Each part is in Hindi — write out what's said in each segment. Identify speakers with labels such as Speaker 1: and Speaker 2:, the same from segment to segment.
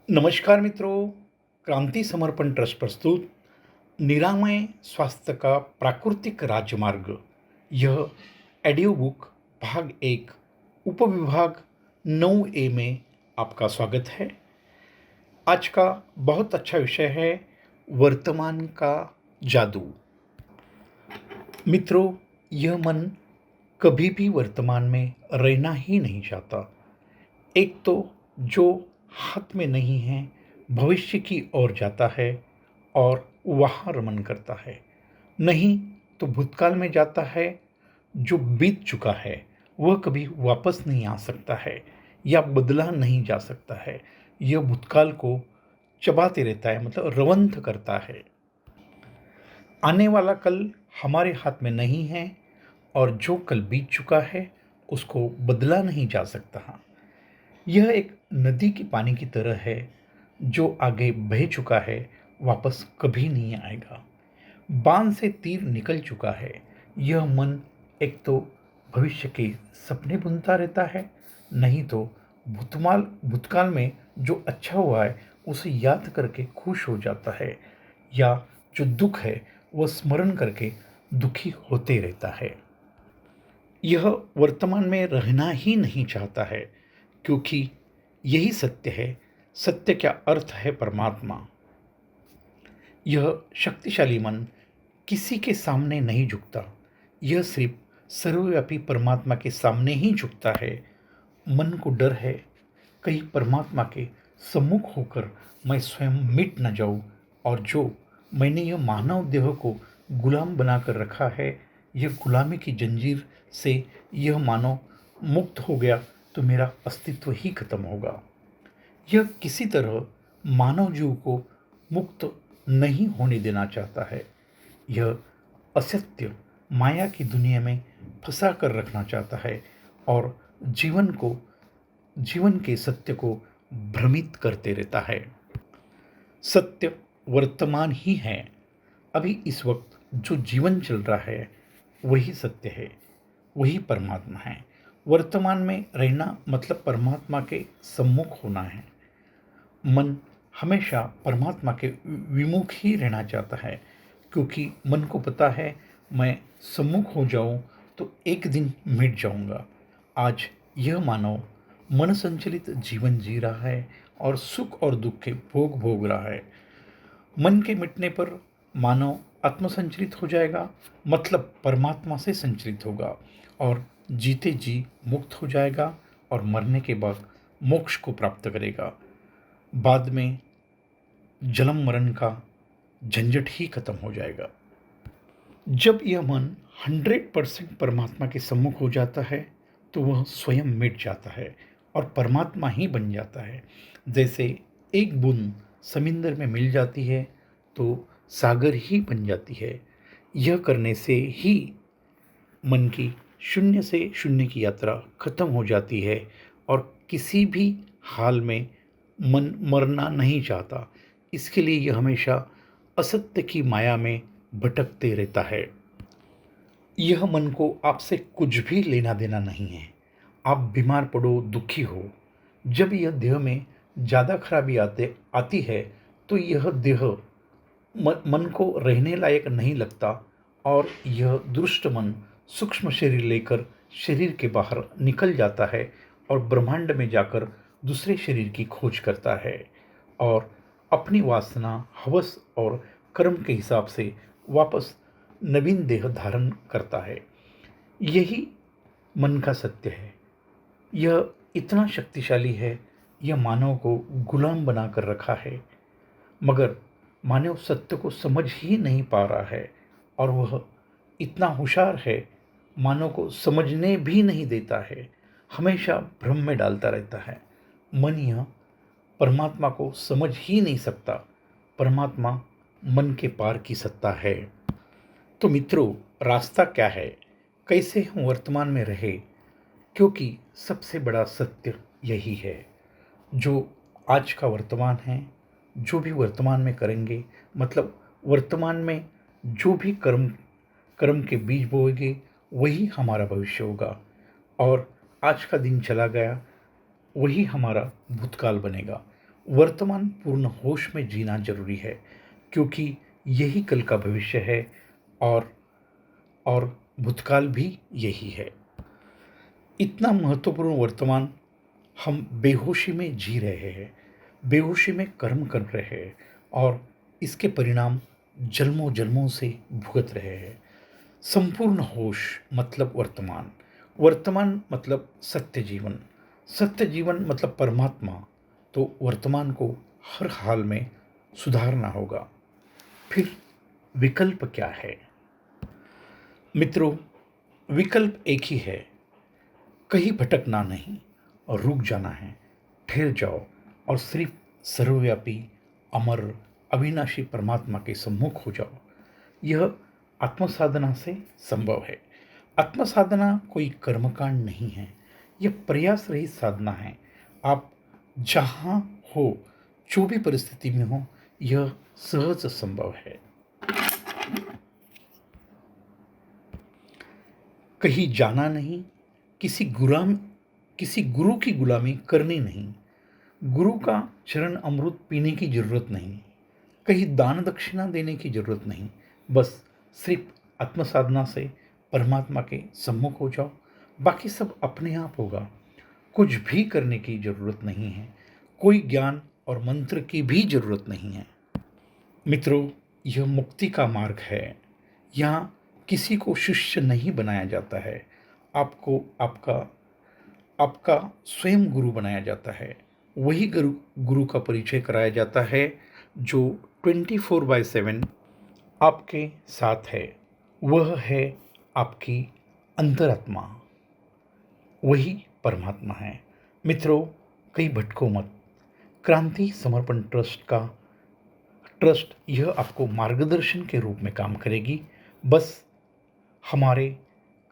Speaker 1: नमस्कार मित्रों, क्रांति समर्पण ट्रस्ट प्रस्तुत निरामय स्वास्थ्य का प्राकृतिक राजमार्ग, यह ऑडियो बुक भाग 1 उपविभाग 9A में आपका स्वागत है। आज का बहुत अच्छा विषय है वर्तमान का जादू। मित्रों, यह मन कभी भी वर्तमान में रहना ही नहीं चाहता। एक तो जो हाथ में नहीं है भविष्य की ओर जाता है और वहाँ रमन करता है, नहीं तो भूतकाल में जाता है। जो बीत चुका है वह कभी वापस नहीं आ सकता है या बदला नहीं जा सकता है। यह भूतकाल को चबाते रहता है, मतलब रवंथ करता है। आने वाला कल हमारे हाथ में नहीं है और जो कल बीत चुका है उसको बदला नहीं जा सकता। यह एक नदी के पानी की तरह है, जो आगे बह चुका है वापस कभी नहीं आएगा। बांध से तीर निकल चुका है। यह मन एक तो भविष्य के सपने बुनता रहता है, नहीं तो भूतकाल में जो अच्छा हुआ है उसे याद करके खुश हो जाता है, या जो दुख है वह स्मरण करके दुखी होते रहता है। यह वर्तमान में रहना ही नहीं चाहता है, क्योंकि यही सत्य है। सत्य का अर्थ है परमात्मा। यह शक्तिशाली मन किसी के सामने नहीं झुकता, यह सिर्फ सर्वव्यापी परमात्मा के सामने ही झुकता है। मन को डर है कहीं परमात्मा के सम्मुख होकर मैं स्वयं मिट न जाऊं, और जो मैंने यह मानव देह को गुलाम बनाकर रखा है, यह गुलामी की जंजीर से यह मानव मुक्त हो गया तो मेरा अस्तित्व ही खत्म होगा। यह किसी तरह मानव जीव को मुक्त नहीं होने देना चाहता है। यह असत्य माया की दुनिया में फंसा कर रखना चाहता है और जीवन के सत्य को भ्रमित करते रहता है। सत्य वर्तमान ही है। अभी इस वक्त जो जीवन चल रहा है वही सत्य है, वही परमात्मा है। वर्तमान में रहना मतलब परमात्मा के सम्मुख होना है। मन हमेशा परमात्मा के विमुख ही रहना चाहता है, क्योंकि मन को पता है मैं सम्मुख हो जाऊं तो एक दिन मिट जाऊंगा। आज यह मानव मन संचलित जीवन जी रहा है और सुख और दुख के भोग भोग रहा है। मन के मिटने पर मानव आत्मसंचलित हो जाएगा, मतलब परमात्मा से संचलित होगा और जीते जी मुक्त हो जाएगा और मरने के बाद मोक्ष को प्राप्त करेगा। बाद में जन्म मरण का झंझट ही खत्म हो जाएगा। जब यह मन 100% परमात्मा के सम्मुख हो जाता है तो वह स्वयं मिट जाता है और परमात्मा ही बन जाता है। जैसे एक बूंद समुद्र में मिल जाती है तो सागर ही बन जाती है। यह करने से ही मन की शून्य से शून्य की यात्रा खत्म हो जाती है और किसी भी हाल में मन मरना नहीं चाहता। इसके लिए यह हमेशा असत्य की माया में भटकते रहता है। यह मन को आपसे कुछ भी लेना देना नहीं है। आप बीमार पड़ो, दुखी हो, जब यह देह में ज़्यादा खराबी आती है तो यह देह मन को रहने लायक नहीं लगता और यह दुष्ट मन सूक्ष्म शरीर लेकर शरीर के बाहर निकल जाता है और ब्रह्मांड में जाकर दूसरे शरीर की खोज करता है और अपनी वासना, हवस और कर्म के हिसाब से वापस नवीन देह धारण करता है। यही मन का सत्य है। यह इतना शक्तिशाली है, यह मानव को गुलाम बनाकर रखा है, मगर मानव सत्य को समझ ही नहीं पा रहा है और वह इतना होशियार है, मानव को समझने भी नहीं देता है, हमेशा भ्रम में डालता रहता है। मन यह परमात्मा को समझ ही नहीं सकता। परमात्मा मन के पार की सत्ता है। तो मित्रों, रास्ता क्या है? कैसे हम वर्तमान में रहे? क्योंकि सबसे बड़ा सत्य यही है। जो आज का वर्तमान है, जो भी वर्तमान में करेंगे, मतलब वर्तमान में जो भी कर्म कर्म के बीज बोएंगे वही हमारा भविष्य होगा, और आज का दिन चला गया वही हमारा भूतकाल बनेगा। वर्तमान पूर्ण होश में जीना जरूरी है, क्योंकि यही कल का भविष्य है, और और भूतकाल भी यही है। इतना महत्वपूर्ण वर्तमान हम बेहोशी में जी रहे हैं, बेहोशी में कर्म कर रहे हैं, और इसके परिणाम जन्मों जन्मों से भुगत रहे हैं। संपूर्ण होश मतलब वर्तमान, वर्तमान मतलब सत्य जीवन, सत्य जीवन मतलब परमात्मा। तो वर्तमान को हर हाल में सुधारना होगा। फिर विकल्प क्या है? मित्रों, विकल्प एक ही है, कहीं भटकना नहीं और रुक जाना है। ठहर जाओ और सिर्फ सर्वव्यापी, अमर, अविनाशी परमात्मा के सम्मुख हो जाओ। यह आत्मसाधना से संभव है। आत्मसाधना कोई कर्मकांड नहीं है, यह प्रयास रहित साधना है। आप जहाँ हो, जो भी परिस्थिति में हो, यह सहज संभव है। कहीं जाना नहीं, किसी गुरु की गुलामी करनी नहीं, गुरु का चरण अमृत पीने की जरूरत नहीं, कहीं दान दक्षिणा देने की जरूरत नहीं। बस सिर्फ आत्मसाधना से परमात्मा के सम्मुख हो जाओ, बाकी सब अपने आप होगा। कुछ भी करने की जरूरत नहीं है, कोई ज्ञान और मंत्र की भी जरूरत नहीं है। मित्रों, यह मुक्ति का मार्ग है। यहाँ किसी को शिष्य नहीं बनाया जाता है, आपको आपका आपका स्वयं गुरु बनाया जाता है। वही गुरु का परिचय कराया जाता है जो 24/7 आपके साथ है। वह है आपकी अंतरात्मा, वही परमात्मा है। मित्रों, कहीं भटको मत। क्रांति समर्पण ट्रस्ट यह आपको मार्गदर्शन के रूप में काम करेगी। बस हमारे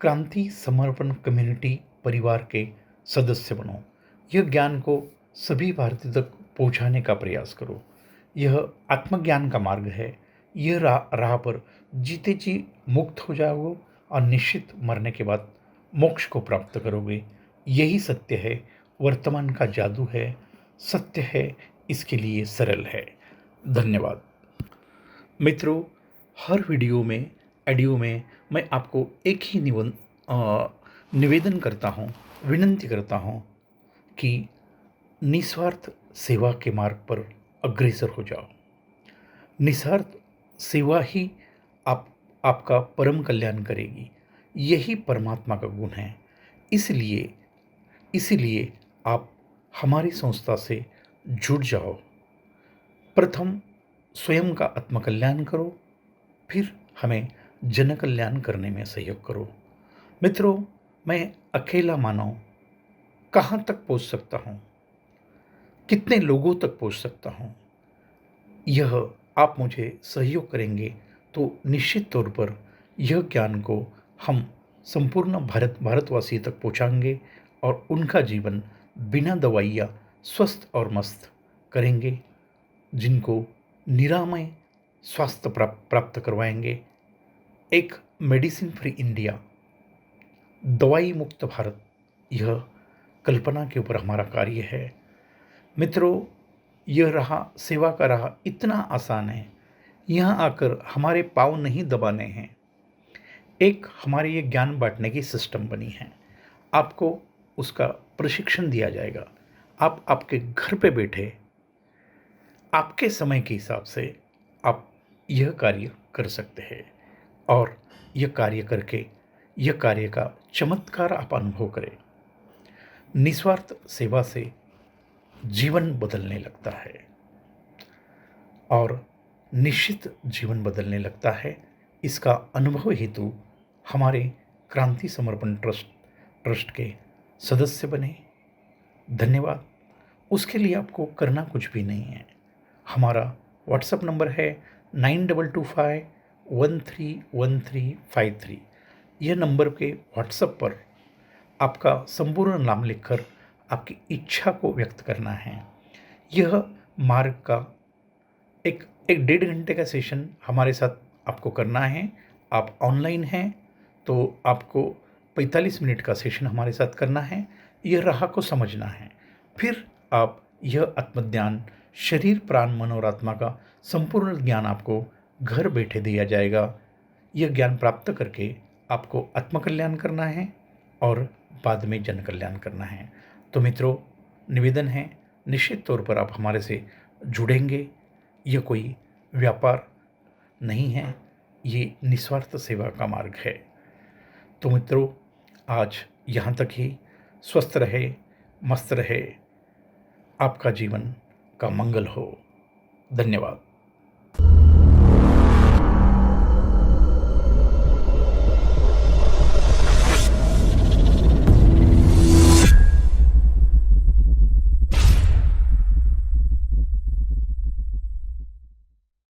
Speaker 1: क्रांति समर्पण कम्युनिटी परिवार के सदस्य बनो। यह ज्ञान को सभी भारतीयों तक पहुंचाने का प्रयास करो। यह आत्मज्ञान का मार्ग है। यह राह पर जीते जी मुक्त हो जाओगे और निश्चित मरने के बाद मोक्ष को प्राप्त करोगे। यही सत्य है, वर्तमान का जादू है, सत्य है, इसके लिए सरल है। धन्यवाद। मित्रों, हर ऑडियो में मैं आपको एक ही निवेदन करता हूँ, विनंती करता हूँ कि निस्वार्थ सेवा के मार्ग पर अग्रसर हो जाओ। निस्वार्थ सेवा ही आपका परम कल्याण करेगी। यही परमात्मा का गुण है। इसलिए आप हमारी संस्था से जुड़ जाओ। प्रथम स्वयं का आत्मकल्याण करो, फिर हमें जन कल्याण करने में सहयोग करो। मित्रों, मैं अकेला मानव कहाँ तक पहुँच सकता हूँ, कितने लोगों तक पहुँच सकता हूँ, यह आप मुझे सहयोग करेंगे तो निश्चित तौर पर यह ज्ञान को हम संपूर्ण भारतवासी तक पहुँचाएंगे और उनका जीवन बिना दवाइयाँ स्वस्थ और मस्त करेंगे, जिनको निरामय स्वास्थ्य प्राप्त करवाएंगे। एक मेडिसिन फ्री इंडिया, दवाई मुक्त भारत, यह कल्पना के ऊपर हमारा कार्य है। मित्रों, यह सेवा का राह इतना आसान है। यहाँ आकर हमारे पाँव नहीं दबाने हैं। एक हमारे ये ज्ञान बांटने की सिस्टम बनी है। आपको उसका प्रशिक्षण दिया जाएगा। आप आपके घर पे बैठे आपके समय के हिसाब से आप यह कार्य कर सकते हैं, और यह कार्य करके यह कार्य का चमत्कार आप अनुभव करें। निस्वार्थ सेवा से जीवन बदलने लगता है, और निश्चित जीवन बदलने लगता है। इसका अनुभव हेतु हमारे क्रांति समर्पण ट्रस्ट के सदस्य बने। धन्यवाद। उसके लिए आपको करना कुछ भी नहीं है। हमारा व्हाट्सएप नंबर है 9225131353। यह नंबर के व्हाट्सएप पर आपका संपूर्ण नाम लिखकर आपकी इच्छा को व्यक्त करना है। यह मार्ग का एक 1.5 घंटे का सेशन हमारे साथ आपको करना है। आप ऑनलाइन हैं तो आपको 45 मिनट का सेशन हमारे साथ करना है। यह राह को समझना है। फिर आप यह आत्मज्ञान, शरीर, प्राण, मन और आत्मा का संपूर्ण ज्ञान आपको घर बैठे दिया जाएगा। यह ज्ञान प्राप्त करके आपको आत्मकल्याण करना है और बाद में जन कल्याण करना है। तो मित्रों, निवेदन है, निश्चित तौर पर आप हमारे से जुड़ेंगे। यह कोई व्यापार नहीं है, ये निस्वार्थ सेवा का मार्ग है। तो मित्रों, आज यहाँ तक ही। स्वस्थ रहे, मस्त रहे, आपका जीवन का मंगल हो। धन्यवाद।